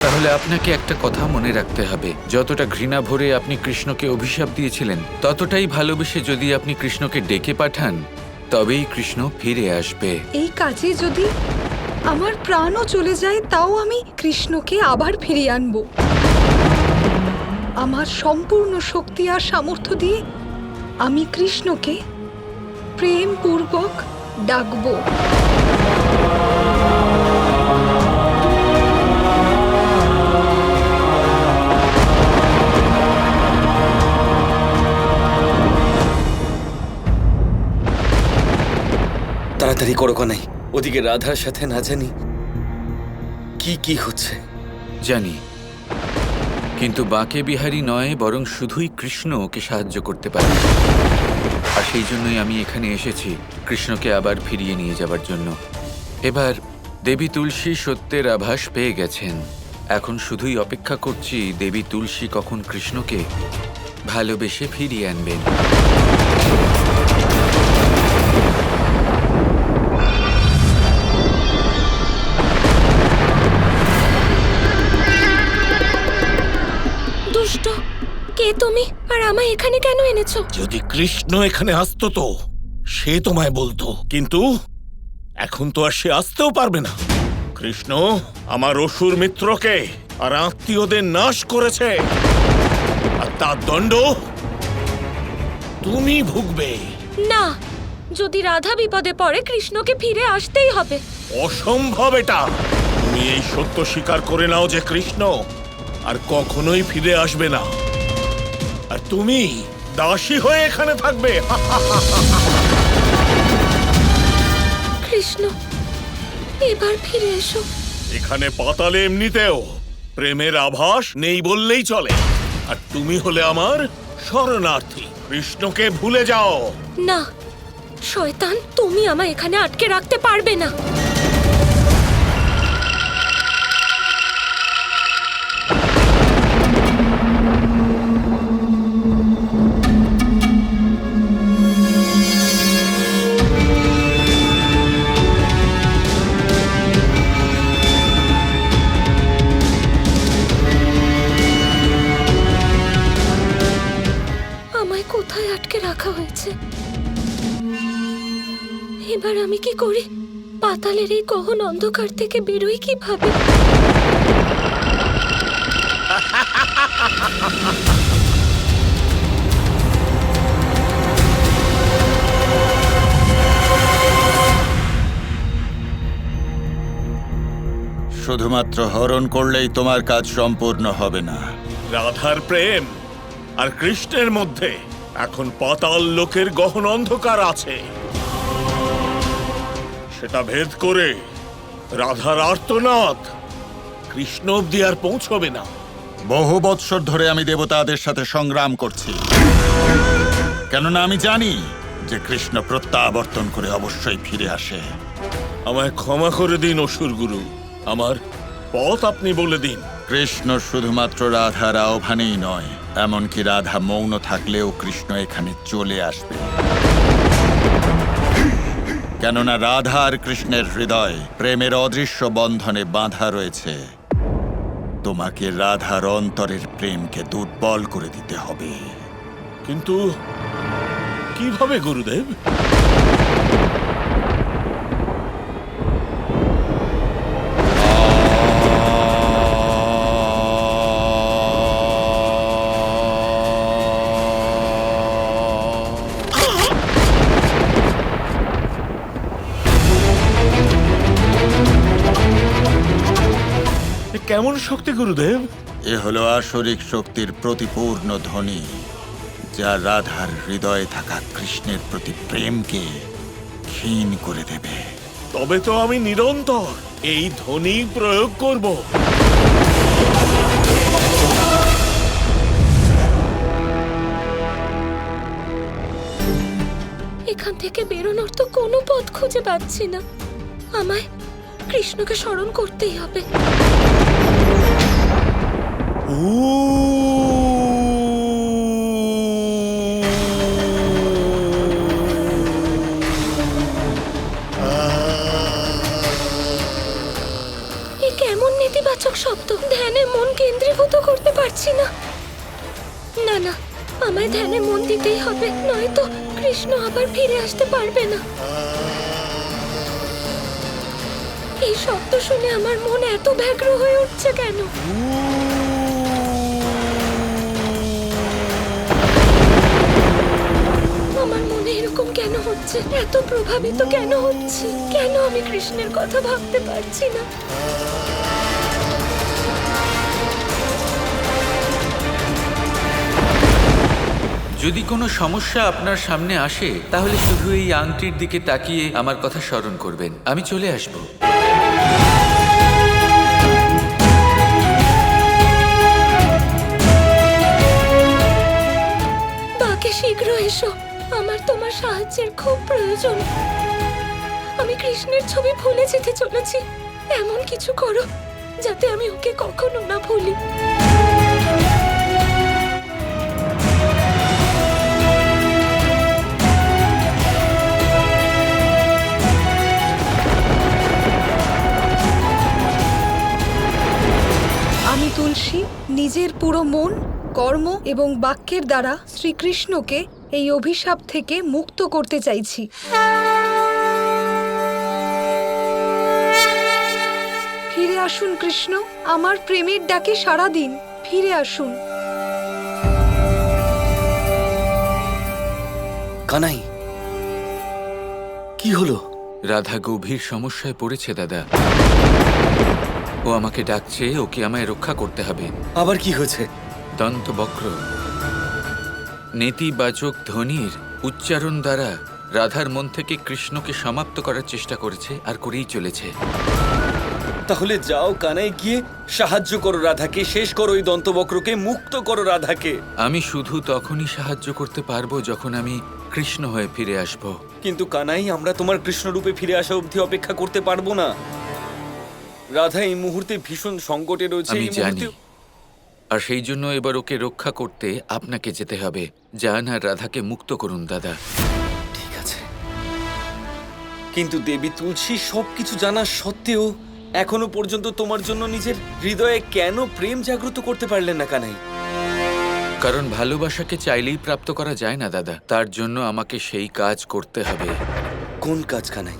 তাহলে আপনাকে একটা কথা মনে রাখতে হবে, যতটা ঘৃণা ভরে আপনি কৃষ্ণকে অভিশাপ দিয়েছিলেন, ততটাই ভালোবেসে যদি আপনি কৃষ্ণকে ডেকে পাঠান, তবেই কৃষ্ণ ফিরে আসবে। এই কাজে যদি আমার প্রাণও চলে যায়, তাও আমি কৃষ্ণকে আবার ফিরিয়ে আনবো। আমার সম্পূর্ণ শক্তি আর সামর্থ্য দিয়ে আমি কৃষ্ণকে প্রেমপূর্বক ডাকবো। তাড়াতাড়ি করো কানাই, ওদিকে রাধার সাথে না জানি কি কি হচ্ছে। জানি, কিন্তু বাঁকে বিহারী নয়, বরং শুধুই কৃষ্ণ ওকে সাহায্য করতে পারে। আর সেই জন্যই আমি এখানে এসেছি, কৃষ্ণকে আবার ফিরিয়ে নিয়ে যাবার জন্য। এবার দেবী তুলসী সত্যের আভাস পেয়ে গেছেন। এখন শুধুই অপেক্ষা করছি দেবী তুলসী কখন কৃষ্ণকে ভালোবেসে ফিরিয়ে আনবেন। দুষ্ট, কে তুমি আর আমায় এখানে কেন এনেছো? যদি কৃষ্ণ এখানে আসতো তো সে তোমায় বলতো, কিন্তু এখন তো আর সে আসতেও পারবে না। কৃষ্ণ আমার অসুর মিত্রকে আর আত্মীয়দের নাশ করেছে, আর তার দণ্ড তুমি ভুগবে। না, যদি রাধা বিপদে পড়ে কৃষ্ণকে ফিরে আসতেই হবে। অসম্ভব এটা। তুমি এই সত্য স্বীকার করে নাও যে কৃষ্ণ আর কখনোই ফিরে আসবে না, আর তুমি দাসী হয়ে এখানে থাকবে। কৃষ্ণ, এবার ফিরে এসো। এখানে পাতালে এমনিতেও প্রেমের আভাস নেই বললেই চলে, আর তুমি হলে আমার শরণার্থী। কৃষ্ণকে ভুলে যাও। না শয়তান, তুমি আমায় এখানে আটকে রাখতে পারবে না। আমায় কোথায় আটকে রাখা হয়েছে? এবার আমি কি করি? পাতালের এই গহন অন্ধকার থেকে বেরোই কিভাবে? শুধুমাত্র হরণ করলেই তোমার কাজ সম্পূর্ণ হবে না। রাধার প্রেম আর কৃষ্ণের মধ্যে এখন পাতাল লোকের গহন অন্ধকার আছে। সেটা ভেদ করে রাধার আর্তনাদ কৃষ্ণ অব্দি আর পৌঁছবে না। বহু বৎসর ধরে আমি দেবতাদের সাথে সংগ্রাম করছি, কেননা আমি জানি যে কৃষ্ণ প্রত্যাবর্তন করে অবশ্যই ফিরে আসে। আমায় ক্ষমা করে দিন অসুর গুরু, আমার পথ আপনি বলে দিন। কৃষ্ণ শুধুমাত্র রাধার আহ্বানেই নয়, এমনকি রাধা মৌন থাকলেও কৃষ্ণ এখানে চলে আসবে, কেননা রাধা আর কৃষ্ণের হৃদয় প্রেমের অদৃশ্য বন্ধনে বাঁধা রয়েছে। তোমাকে রাধার অন্তরের প্রেমকে দুর্বল করে দিতে হবে। কিন্তু কিভাবে গুরুদেব? কেমন শক্তি গুরুদেব? এ হলো আসরিক শক্তির প্রতিপূর্ণ ধ্বনি, যা রাধার হৃদয়ে থাকা কৃষ্ণের প্রতি প্রেমকে ক্ষীণ করে দেবে। তবে তো আমি নিরন্তর এই ধ্বনি প্রয়োগ করব। এখান থেকে বেরোনোর তো কোনো পথ খুঁজে পাচ্ছি না। আমায় কৃষ্ণকে স্মরণ করতেই হবে। এ কেমন নেতিবাচক শব্দ! ধ্যানে ধ্যানে মন কেন্দ্রীভূত করতে পারছি না। না না, আমায় ধ্যানে মন দিতেই হবে, নয়তো কৃষ্ণ আবার ফিরে আসতে পারবে না। এই শব্দ শুনে আমার মন এত ব্যগ্র হয়ে উঠছে কেন? আমার মনে এরকম কেন হচ্ছে? এত প্রভাবিত কেন হচ্ছে? কেন আমি কৃষ্ণের কথা ভাবতে পারছি না? যদি কোনো সমস্যা আপনার সামনে আসে তাহলে শুধু এই আংটির দিকে তাকিয়ে আমার কথা স্মরণ করবেন, আমি চলে আসব। বাকে শীঘ্র এসো, আমার তোমার সাহায্যের খুব প্রয়োজন। আমি কৃষ্ণের ছবি ভুলে যেতে চলেছি। এমন কিছু করো যাতে আমি ওকে কখনো না ভুলি। আমি তুলসী নিজের পুরো মন, কর্ম এবং বাক্যের দ্বারা শ্রীকৃষ্ণকে এই অভিশাপ থেকে মুক্ত করতে চাইছি। ফিরে আসুন কৃষ্ণ, আমার প্রেমের ডাকে সাড়া দিন, ফিরে আসুন। কানাই, কি হলো? রাধা গভীর সমস্যায় পড়েছে দাদা। ও আমাকে ডাকছে, ওকে আমায় রক্ষা করতে হবে। আবার কি হয়েছে? দন্তবক্র নেতিবাচক ধ্বনির উচ্চারণ দ্বারা রাধার মন থেকে কৃষ্ণকে সমাপ্ত করার চেষ্টা করেছে আর করেই চলেছে। তাহলে যাও কানাই, গিয়ে সাহায্য করো রাধাকে, শেষ করো ওই দন্তবক্রকে, মুক্ত করো রাধাকে। আমি শুধু তখনই সাহায্য করতে পারবো যখন আমি কৃষ্ণ হয়ে ফিরে আসব। কিন্তু কানাই, আমরা তোমার কৃষ্ণরূপে ফিরে আসা অবধি অপেক্ষা করতে পারবো না। রাধা এই মুহূর্তে ভীষণ সংকটে রয়েছে। আমি এই জানি, মুহূর্তে আর সেই জন্য এবার ওকে রক্ষা করতে আপনাকে যেতে হবে। যান আর রাধাকে মুক্ত করুন দাদা। ঠিক আছে, কিন্তু দেবী তুলসী সবকিছু জানা সত্ত্বেও এখনো পর্যন্ত তোমার জন্য নিজের হৃদয়ে কেন প্রেম জাগ্রত করতে পারলেন না কানাই? কারণ ভালোবাসাকে চাইলেই প্রাপ্ত করা যায় না দাদা, তার জন্য আমাকে সেই কাজ করতে হবে। কোন কাজ কানাই?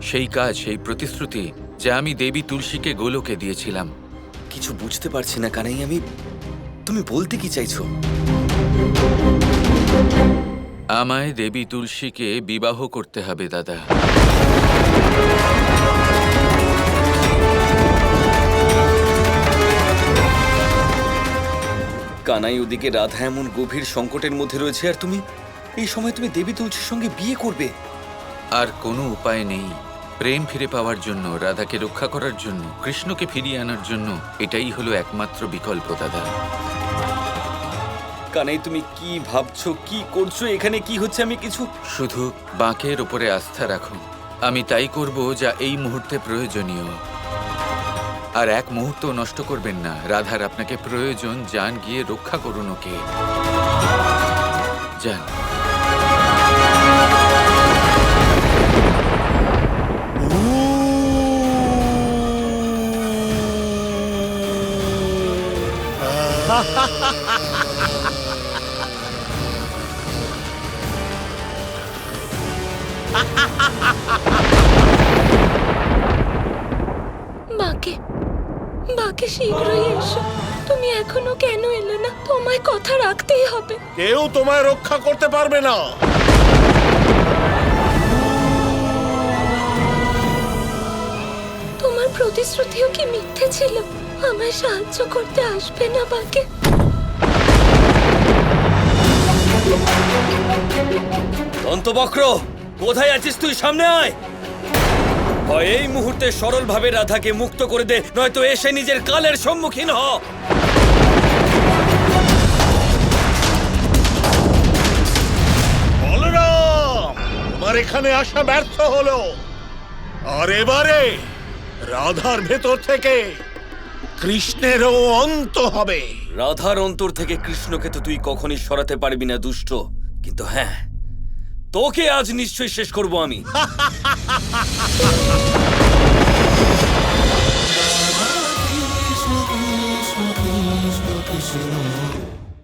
সেই কাজ, সেই প্রতিশ্রুতি যা আমি দেবী তুলসীকে গোলকে দিয়েছিলাম। কিছু বুঝতে পারছি না কানাই, তুমি বলতে কি চাইছো? আমায় দেবী তুলসীকে বিবাহ করতে হবে দাদা। কানাই, ওদিকে রাধা এমন গভীর সংকটের মধ্যে রয়েছে, আর তুমি এই সময় তুমি দেবী তুলসীর সঙ্গে বিয়ে করবে? আর কোনো উপায় নেই। প্রেম ফিরে পাওয়ার জন্য, রাধাকে রক্ষা করার জন্য, কৃষ্ণকে ফিরিয়ে আনার জন্য এটাই হলো একমাত্র বিকল্প দাদা। কানাই, তুমি কি ভাবছো, কি করছো, এখানে কি হচ্ছে? আমি কিছু শুধু বাঁকের ওপরে আস্থা রাখুন। আমি তাই করব যা এই মুহূর্তে প্রয়োজনীয়। আর এক মুহূর্ত নষ্ট করবেন না। রাধার আপনাকে প্রয়োজন, যান গিয়ে রক্ষা করুন ওকে। যান। বাকে, বাকে শীঘ্রই এসো। তুমি এখনো কেন এলে না? তোমায় কথা রাখতেই হবে। কেউ তোমায় রক্ষা করতে পারবে না। তোমার প্রতিশ্রুতিও কি মিথ্যে ছিল? আমায় সাহায্য করতে আসবে না বাকে? দন্তবক্র, কোথায় আছিস তুই? সামনে আয়। হয় এই মুহূর্তে সরলভাবে রাধাকে মুক্ত করে দে, নয়তো এসে নিজের কালের সম্মুখীন হ। বলরাম, তোমার এখানে আসা ব্যর্থ হলো, আর এবারে রাধার ভেতর থেকে কৃষ্ণেরও অন্ত হবে। রাধার অন্তর থেকে কৃষ্ণকে তো তুই কখনই সরাতে পারবি না দুষ্ট, কিন্তু হ্যাঁ, তোকে আজ নিশ্চয়ই শেষ করব আমি। কৃষ্ণ কৃষ্ণ